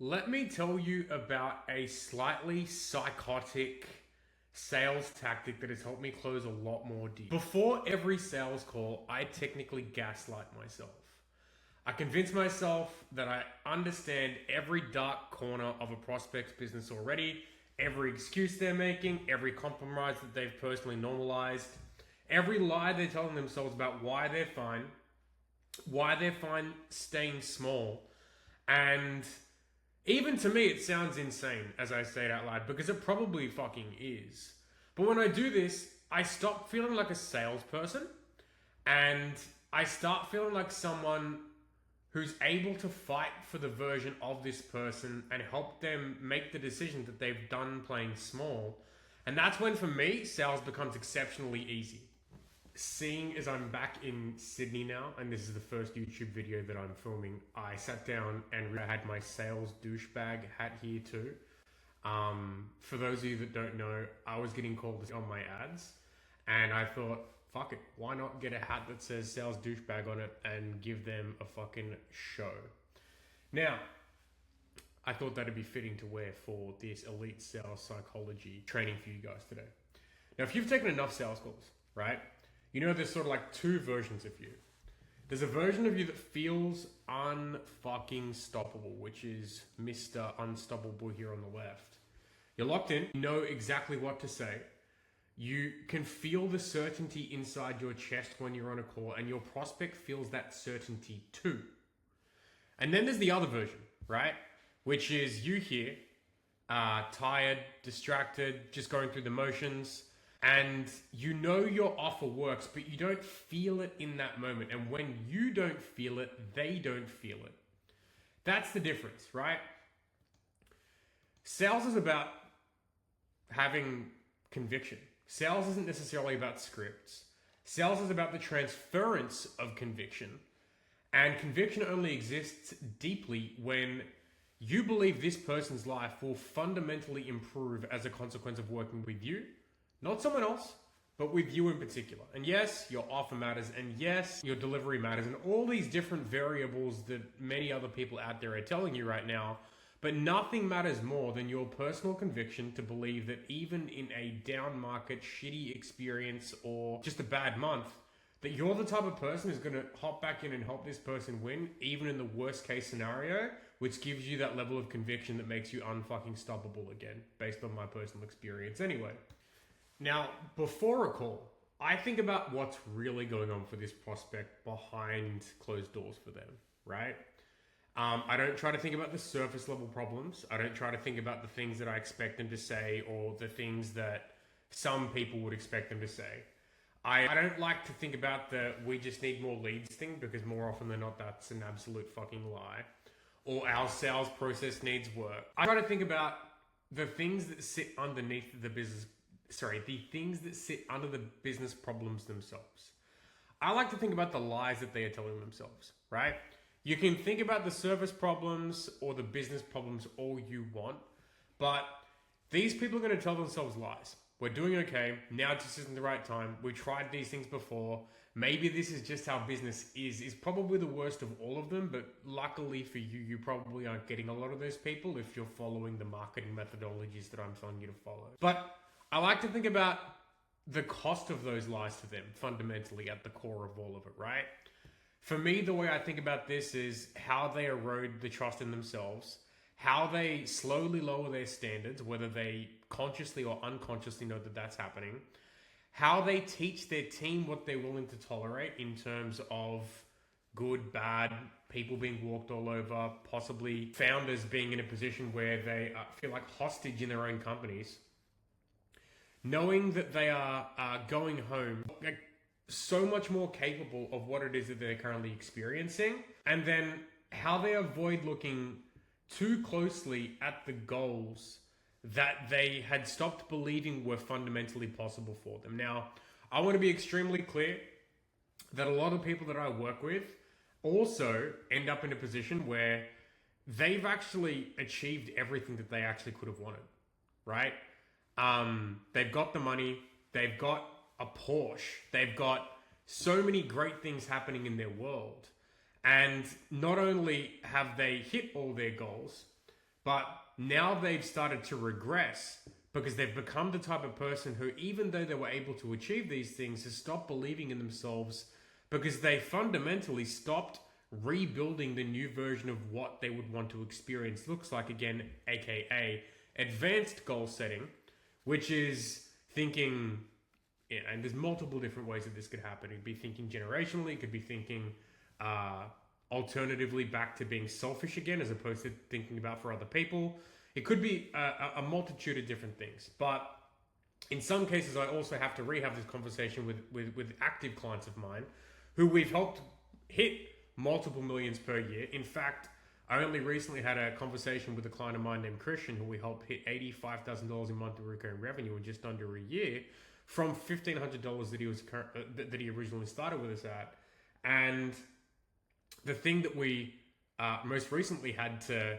Let me tell you about a slightly psychotic sales tactic that has helped me close a lot more deals. Before every sales call, I technically gaslight myself. I convince myself that I understand every dark corner of a prospect's business already, every excuse they're making, every compromise that they've personally normalized, every lie they're telling themselves about why they're fine staying small, and even to me, it sounds insane as I say it out loud because it probably fucking is. But when I do this, I stop feeling like a salesperson and I start feeling like someone who's able to fight for the version of this person and help them make the decision that they've done playing small. And that's when, for me, sales becomes exceptionally easy. Seeing as I'm back in Sydney now, and this is the first YouTube video that I'm filming, I sat down and I had my sales douchebag hat here too. For those of you that don't know, I was getting called on my ads, and I thought, fuck it, why not get a hat that says sales douchebag on it and give them a fucking show? Now, I thought that'd be fitting to wear for this elite sales psychology training for you guys today. Now, if you've taken enough sales calls, right? You know, there's sort of like two versions of you. There's a version of you that feels unfucking stoppable, which is Mr. Unstoppable here on the left. You're locked in, you know exactly what to say. You can feel the certainty inside your chest when you're on a call, and your prospect feels that certainty too. And then there's the other version, right? Which is you here, tired, distracted, just going through the motions. And you know your offer works, but you don't feel it in that moment. And when you don't feel it, they don't feel it. That's the difference, right? Sales is about having conviction. Sales isn't necessarily about scripts. Sales is about the transference of conviction. And conviction only exists deeply when you believe this person's life will fundamentally improve as a consequence of working with you. Not someone else, but with you in particular. And yes, your offer matters. And yes, your delivery matters. And all these different variables that many other people out there are telling you right now. But nothing matters more than your personal conviction to believe that even in a down market, shitty experience, or just a bad month, that you're the type of person who's going to hop back in and help this person win, even in the worst case scenario, which gives you that level of conviction that makes you unfucking stoppable again, based on my personal experience anyway. Now, before a call, I think about what's really going on for this prospect behind closed doors for them, right? I don't try to think about the surface level problems. I don't try to think about the things that I expect them to say or the things that some people would expect them to say. I don't like to think about the we just need more leads thing, because more often than not, that's an absolute fucking lie. Or our sales process needs work. I try to think about the things that sit underneath the things that sit under the business problems themselves. I like to think about the lies that they are telling themselves, right? You can think about the service problems or the business problems all you want, but these people are going to tell themselves lies. We're doing okay. Now just isn't the right time. We tried these things before. Maybe this is just how business is probably the worst of all of them, but luckily for you, you probably aren't getting a lot of those people if you're following the marketing methodologies that I'm telling you to follow. But I like to think about the cost of those lies to them fundamentally at the core of all of it, right? For me, the way I think about this is how they erode the trust in themselves, how they slowly lower their standards, whether they consciously or unconsciously know that that's happening, how they teach their team what they're willing to tolerate in terms of good, bad, people being walked all over, possibly founders being in a position where they feel like hostage in their own companies. Knowing that they are going home so much more capable of what it is that they're currently experiencing, and then how they avoid looking too closely at the goals that they had stopped believing were fundamentally possible for them. Now, I want to be extremely clear that a lot of people that I work with also end up in a position where they've actually achieved everything that they actually could have wanted, right? They've got the money, they've got a Porsche, they've got so many great things happening in their world. And not only have they hit all their goals, But now they've started to regress because they've become the type of person who, even though they were able to achieve these things, has stopped believing in themselves because they fundamentally stopped rebuilding the new version of what they would want to experience looks like again, aka advanced goal setting, which is thinking, yeah, and there's multiple different ways that this could happen. It could be thinking generationally, it could be thinking alternatively back to being selfish again as opposed to thinking about for other people. It could be a multitude of different things, but in some cases I also have to rehab this conversation with active clients of mine who we've helped hit multiple millions per year. In fact, I only recently had a conversation with a client of mine named Christian who we helped hit $85,000 in monthly recurring revenue in just under a year from $1,500 that he originally started with us at. And the thing that we most recently had to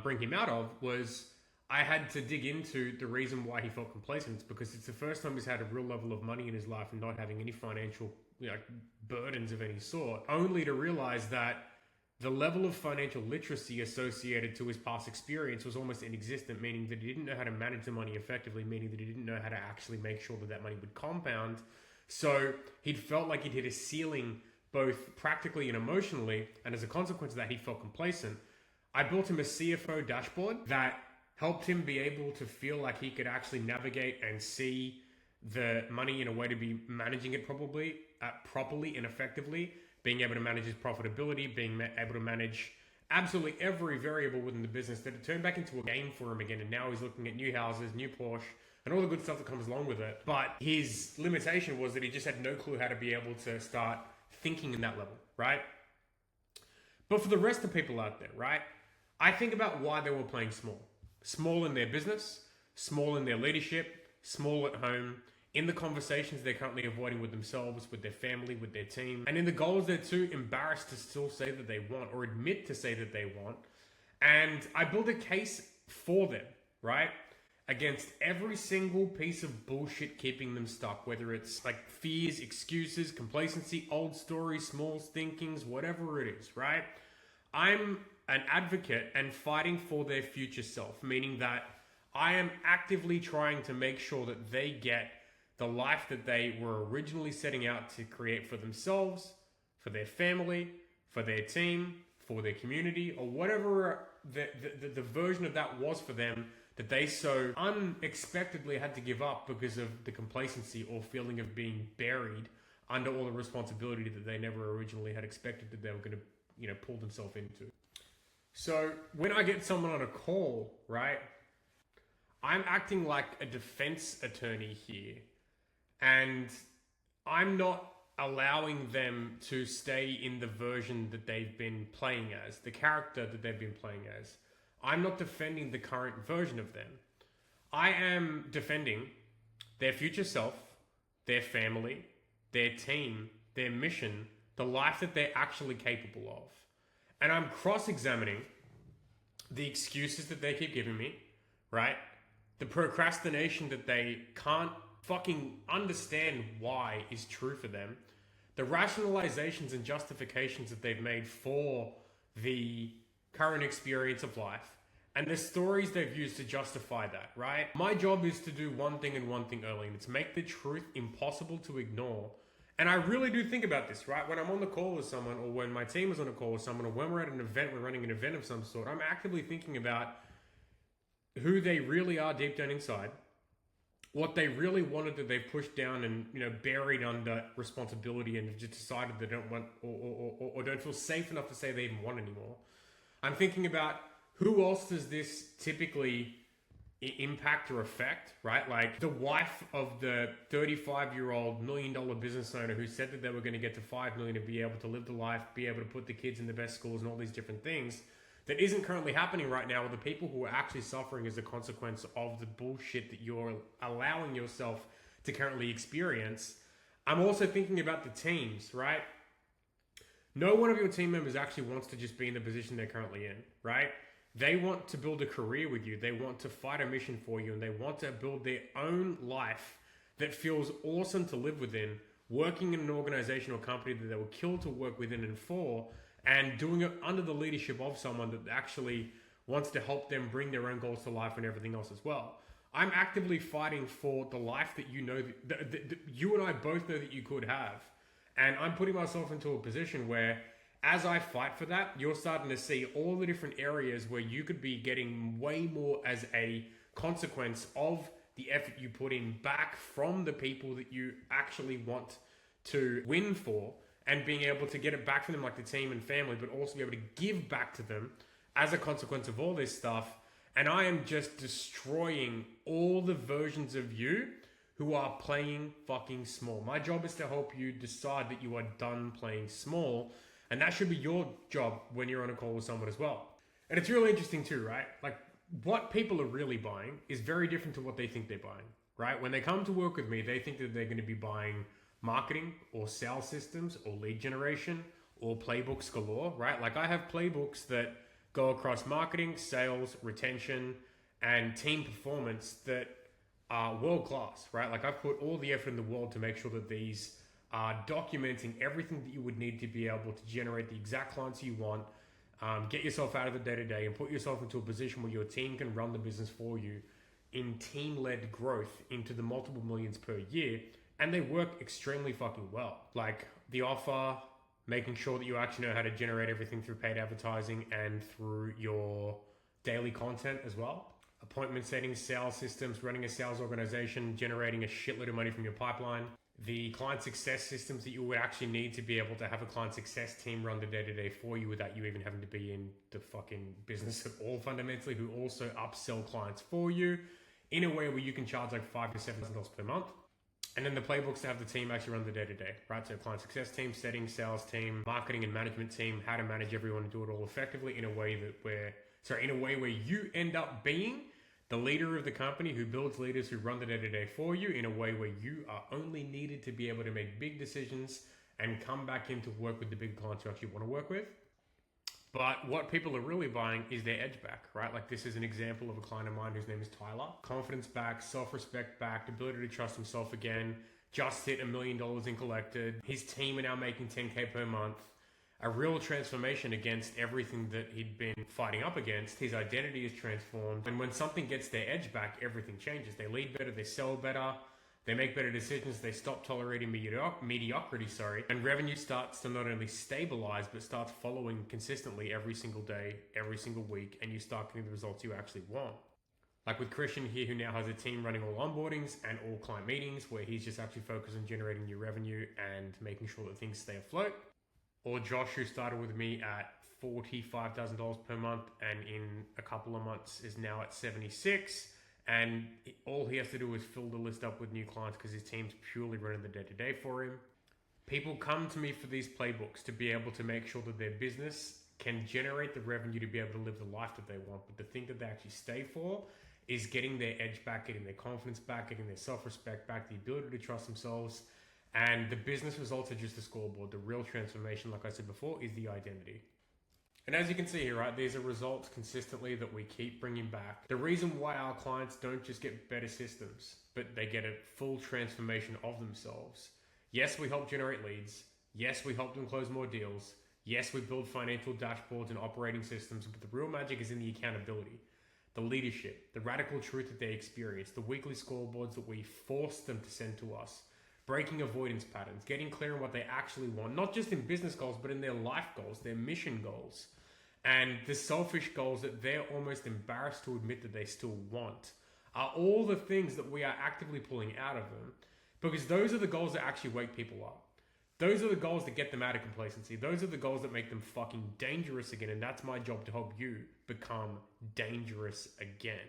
bring him out of was I had to dig into the reason why he felt complacent. It's because it's the first time he's had a real level of money in his life and not having any financial burdens of any sort, only to realize that the level of financial literacy associated to his past experience was almost inexistent, meaning that he didn't know how to manage the money effectively, meaning that he didn't know how to actually make sure that that money would compound. So he'd felt like he'd hit a ceiling both practically and emotionally, and as a consequence of that, he felt complacent. I built him a CFO dashboard that helped him be able to feel like he could actually navigate and see the money in a way to be managing it properly and effectively, being able to manage his profitability, being able to manage absolutely every variable within the business, that it turned back into a game for him again. And now he's looking at new houses, new Porsche, and all the good stuff that comes along with it. But his limitation was that he just had no clue how to be able to start thinking in that level, right? But for the rest of people out there, right, I think about why they were playing small. Small in their business, small in their leadership, small at home, in the conversations they're currently avoiding with themselves, with their family, with their team, and in the goals they're too embarrassed to still say that they want or admit to say that they want. And I build a case for them, right? Against every single piece of bullshit keeping them stuck, whether it's like fears, excuses, complacency, old stories, small thinkings, whatever it is, right? I'm an advocate and fighting for their future self, meaning that I am actively trying to make sure that they get the life that they were originally setting out to create for themselves, for their family, for their team, for their community, or whatever the version of that was for them that they so unexpectedly had to give up because of the complacency or feeling of being buried under all the responsibility that they never originally had expected that they were going to, pull themselves into. So when I get someone on a call, right, I'm acting like a defense attorney here, and I'm not allowing them to stay in the version that they've been playing as, the character that they've been playing as. I'm not defending the current version of them. I am defending their future self, their family, their team, their mission, the life that they're actually capable of. And I'm cross-examining the excuses that they keep giving me, right? The procrastination that they can't fucking understand why is true for them. The rationalizations and justifications that they've made for the current experience of life, and the stories they've used to justify that, right? My job is to do one thing and one thing only, and it's make the truth impossible to ignore. And I really do think about this, right? When I'm on the call with someone, or when my team is on a call with someone, or when we're at an event, we're running an event of some sort, I'm actively thinking about who they really are deep down inside, what they really wanted that they've pushed down and, buried under responsibility and just decided they don't want or don't feel safe enough to say they even want anymore. I'm thinking about who else does this typically impact or affect, right? Like the wife of the 35-year-old $1 million business owner who said that they were going to get to 5 million and be able to live the life, be able to put the kids in the best schools and all these different things that isn't currently happening right now with the people who are actually suffering as a consequence of the bullshit that you're allowing yourself to currently experience. I'm also thinking about the teams, right? No one of your team members actually wants to just be in the position they're currently in, right? They want to build a career with you. They want to fight a mission for you, and they want to build their own life that feels awesome to live within, working in an organization or company that they will kill to work within and for, and doing it under the leadership of someone that actually wants to help them bring their own goals to life and everything else as well. I'm actively fighting for the life that you know, that you and I both know that you could have. And I'm putting myself into a position where, as I fight for that, you're starting to see all the different areas where you could be getting way more as a consequence of the effort you put in back from the people that you actually want to win for, and being able to get it back from them like the team and family, but also be able to give back to them as a consequence of all this stuff. And I am just destroying all the versions of you who are playing fucking small. My job is to help you decide that you are done playing small. And that should be your job when you're on a call with someone as well. And it's really interesting too, right? Like, what people are really buying is very different to what they think they're buying, right? When they come to work with me, they think that they're going to be buying marketing or sales systems or lead generation or playbooks galore, right? Like, I have playbooks that go across marketing, sales, retention, and team performance that are world class, right? Like, I've put all the effort in the world to make sure that these are documenting everything that you would need to be able to generate the exact clients you want, get yourself out of the day-to-day and put yourself into a position where your team can run the business for you in team-led growth into the multiple millions per year. And they work extremely fucking well. Like, the offer, making sure that you actually know how to generate everything through paid advertising and through your daily content as well. Appointment settings, sales systems, running a sales organization, generating a shitload of money from your pipeline. The client success systems that you would actually need to be able to have a client success team run the day-to-day for you without you even having to be in the fucking business at all, fundamentally, who also upsell clients for you in a way where you can charge like $5,000 to $7,000 per month. And then the playbooks to have the team actually run the day-to-day, right? So client success team, settings, sales team, marketing and management team, how to manage everyone and do it all effectively in a way where you end up being the leader of the company who builds leaders who run the day-to-day for you, in a way where you are only needed to be able to make big decisions and come back in to work with the big clients you actually want to work with. But what people are really buying is their edge back, right? Like, this is an example of a client of mine whose name is Tyler. Confidence back, self-respect back, ability to trust himself again, just hit $1 million in collected. His team are now making 10K per month. A real transformation against everything that he'd been fighting up against. His identity is transformed. And when something gets their edge back, everything changes. They lead better, they sell better, they make better decisions, they stop tolerating mediocrity, and revenue starts to not only stabilize, but starts following consistently every single day, every single week, and you start getting the results you actually want. Like with Christian here, who now has a team running all onboardings and all client meetings, where he's just actually focused on generating new revenue and making sure that things stay afloat. Or Josh, who started with me at $45,000 per month and in a couple of months is now at 76. And all he has to do is fill the list up with new clients because his team's purely running the day-to-day for him. People come to me for these playbooks to be able to make sure that their business can generate the revenue to be able to live the life that they want. But the thing that they actually stay for is getting their edge back, getting their confidence back, getting their self-respect back, the ability to trust themselves. And the business results are just a scoreboard. The real transformation, like I said before, is the identity. And as you can see here, right, these are results consistently that we keep bringing back. The reason why our clients don't just get better systems, but they get a full transformation of themselves. Yes, we help generate leads. Yes, we help them close more deals. Yes, we build financial dashboards and operating systems, but the real magic is in the accountability, the leadership, the radical truth that they experience, the weekly scoreboards that we force them to send to us, breaking avoidance patterns, getting clear on what they actually want, not just in business goals, but in their life goals, their mission goals, and the selfish goals that they're almost embarrassed to admit that they still want, are all the things that we are actively pulling out of them, because those are the goals that actually wake people up. Those are the goals that get them out of complacency. Those are the goals that make them fucking dangerous again, and that's my job, to help you become dangerous again.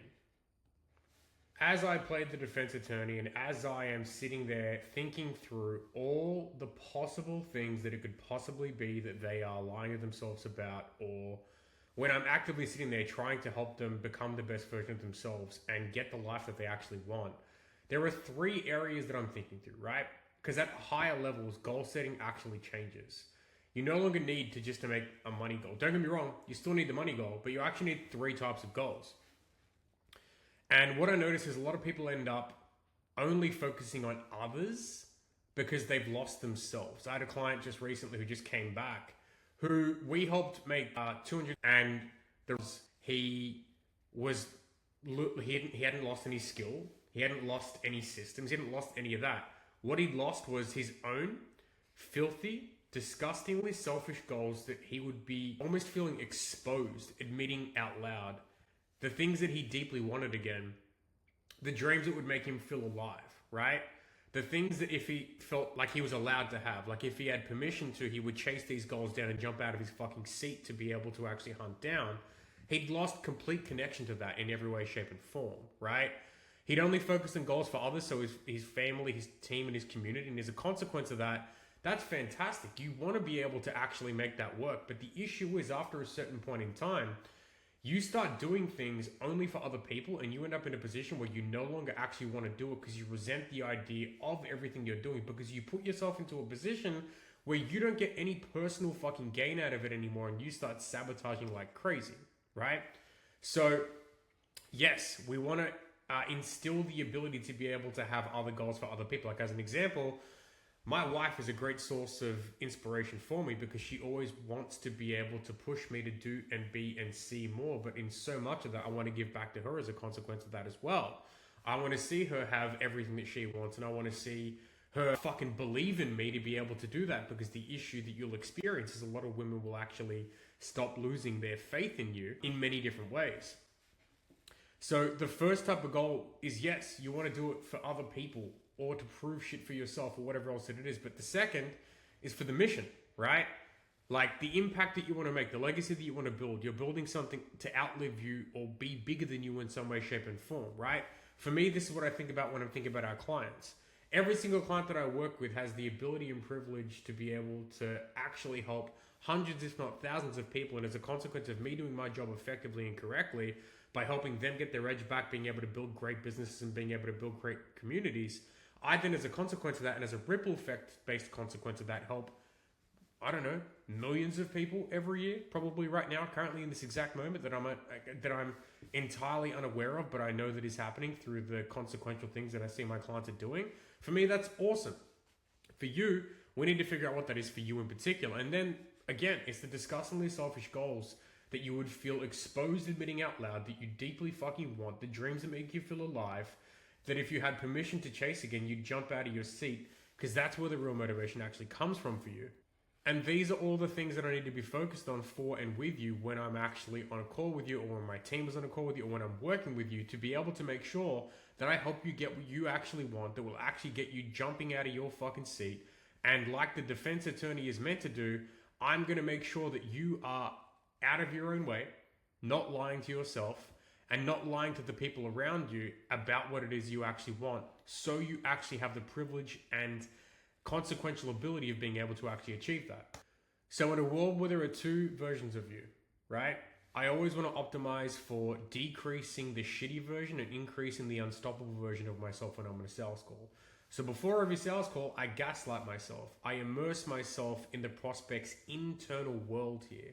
As I played the defense attorney and as I am sitting there thinking through all the possible things that it could possibly be that they are lying to themselves about, or when I'm actively sitting there trying to help them become the best version of themselves and get the life that they actually want, there are 3 areas that I'm thinking through, right? Because at higher levels, goal setting actually changes. You no longer need to just to make a money goal. Don't get me wrong, you still need the money goal, but you actually need 3 types of goals. And what I notice is a lot of people end up only focusing on others because they've lost themselves. I had a client just recently who just came back, who we helped make 200, and he was he hadn't lost any skill, he hadn't lost any systems, he hadn't lost any of that. What he'd lost was his own filthy, disgustingly selfish goals that he would be almost feeling exposed, admitting out loud. The things that he deeply wanted again. The dreams that would make him feel alive, right? The things that if he felt like he was allowed to have, like if he had permission to, he would chase these goals down and jump out of his fucking seat to be able to actually hunt down. He'd lost complete connection to that in every way, shape, and form, right? He'd only focused on goals for others, so his family, his team, and his community. And as a consequence of that, that's fantastic. You want to be able to actually make that work. But the issue is, after a certain point in time, you start doing things only for other people, and you end up in a position where you no longer actually want to do it because you resent the idea of everything you're doing, because you put yourself into a position where you don't get any personal fucking gain out of it anymore, and you start sabotaging like crazy, right? So, yes, we want to instill the ability to be able to have other goals for other people. Like, as an example, my wife is a great source of inspiration for me because she always wants to be able to push me to do and be and see more. But in so much of that, I want to give back to her as a consequence of that as well. I want to see her have everything that she wants, and I want to see her fucking believe in me to be able to do that, because the issue that you'll experience is a lot of women will actually stop losing their faith in you in many different ways. So the first type of goal is, yes, you want to do it for other people or to prove shit for yourself or whatever else that it is. But the second is for the mission, right? Like the impact that you want to make, the legacy that you want to build. You're building something to outlive you or be bigger than you in some way, shape, and form, right? For me, this is what I think about when I'm thinking about our clients. Every single client that I work with has the ability and privilege to be able to actually help hundreds, if not thousands of people. And as a consequence of me doing my job effectively and correctly, by helping them get their edge back, being able to build great businesses and being able to build great communities, I then, as a consequence of that, and as a ripple effect-based consequence of that, help, I don't know, millions of people every year, probably right now, currently in this exact moment that I'm entirely unaware of, but I know that is happening through the consequential things that I see my clients are doing. For me, that's awesome. For you, we need to figure out what that is for you in particular. And then, again, it's the disgustingly selfish goals that you would feel exposed admitting out loud that you deeply fucking want, the dreams that make you feel alive, that if you had permission to chase again, you'd jump out of your seat, because that's where the real motivation actually comes from for you. And these are all the things that I need to be focused on for and with you when I'm actually on a call with you, or when my team is on a call with you, or when I'm working with you, to be able to make sure that I help you get what you actually want, that will actually get you jumping out of your fucking seat. And like the defense attorney is meant to do, I'm going to make sure that you are out of your own way, not lying to yourself, and not lying to the people around you about what it is you actually want, so you actually have the privilege and consequential ability of being able to actually achieve that. So in a world where there are two versions of you, right? I always want to optimize for decreasing the shitty version and increasing the unstoppable version of myself when I'm on a sales call. So before every sales call, I gaslight myself. I immerse myself in the prospect's internal world here.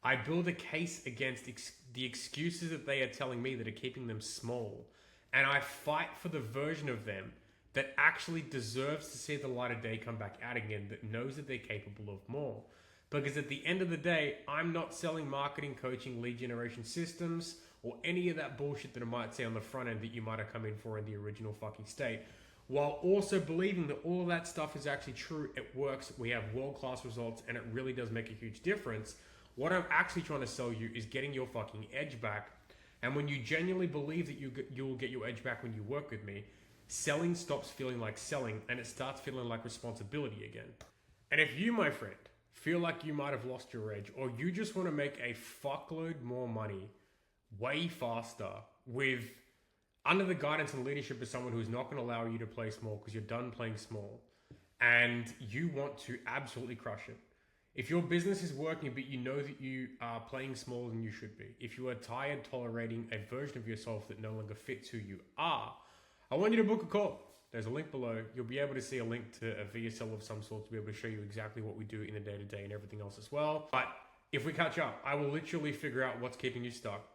I build a case against the excuses that they are telling me that are keeping them small. And I fight for the version of them that actually deserves to see the light of day come back out again, that knows that they're capable of more. Because at the end of the day, I'm not selling marketing, coaching, lead generation systems, or any of that bullshit that I might say on the front end that you might have come in for in the original fucking state. While also believing that all of that stuff is actually true, it works, we have world-class results, and it really does make a huge difference. What I'm actually trying to sell you is getting your fucking edge back. And when you genuinely believe that you will get your edge back when you work with me, selling stops feeling like selling, and it starts feeling like responsibility again. And if you, my friend, feel like you might have lost your edge, or you just want to make a fuckload more money way faster with under the guidance and leadership of someone who's not going to allow you to play small because you're done playing small, and you want to absolutely crush it. If your business is working, but you know that you are playing smaller than you should be, if you are tired tolerating a version of yourself that no longer fits who you are, I want you to book a call. There's a link below. You'll be able to see a link to a VSL of some sort to be able to show you exactly what we do in the day-to-day and everything else as well. But if we catch up, I will literally figure out what's keeping you stuck.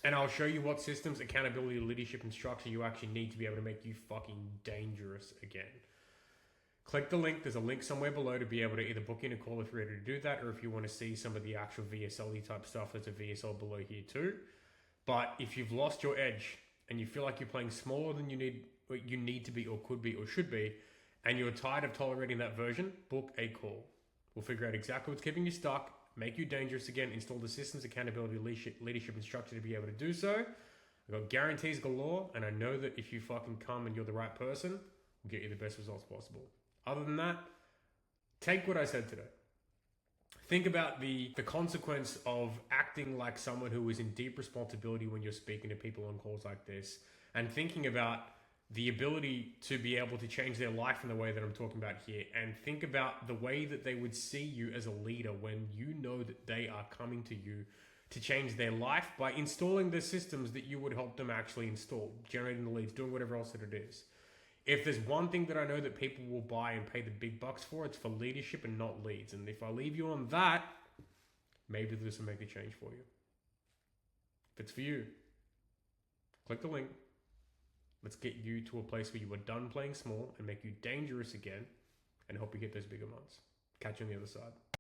And I'll show you what systems, accountability, leadership, and structure you actually need to be able to make you fucking dangerous again. Click the link. There's a link somewhere below to be able to either book in a call if you're ready to do that, or if you want to see some of the actual VSL type stuff, there's a VSL below here too. But if you've lost your edge and you feel like you're playing smaller than you need to be or could be or should be, and you're tired of tolerating that version, book a call. We'll figure out exactly what's keeping you stuck, make you dangerous again, install the systems, accountability, leadership and structure to be able to do so. I've got guarantees galore, and I know that if you fucking come and you're the right person, we'll get you the best results possible. Other than that, take what I said today. Think about the consequence of acting like someone who is in deep responsibility when you're speaking to people on calls like this, and thinking about the ability to be able to change their life in the way that I'm talking about here, and think about the way that they would see you as a leader when you know that they are coming to you to change their life by installing the systems that you would help them actually install, generating the leads, doing whatever else that it is. If there's one thing that I know that people will buy and pay the big bucks for, it's for leadership and not leads. And if I leave you on that, maybe this will make a change for you. If it's for you, click the link. Let's get you to a place where you are done playing small and make you dangerous again and help you hit those bigger months. Catch you on the other side.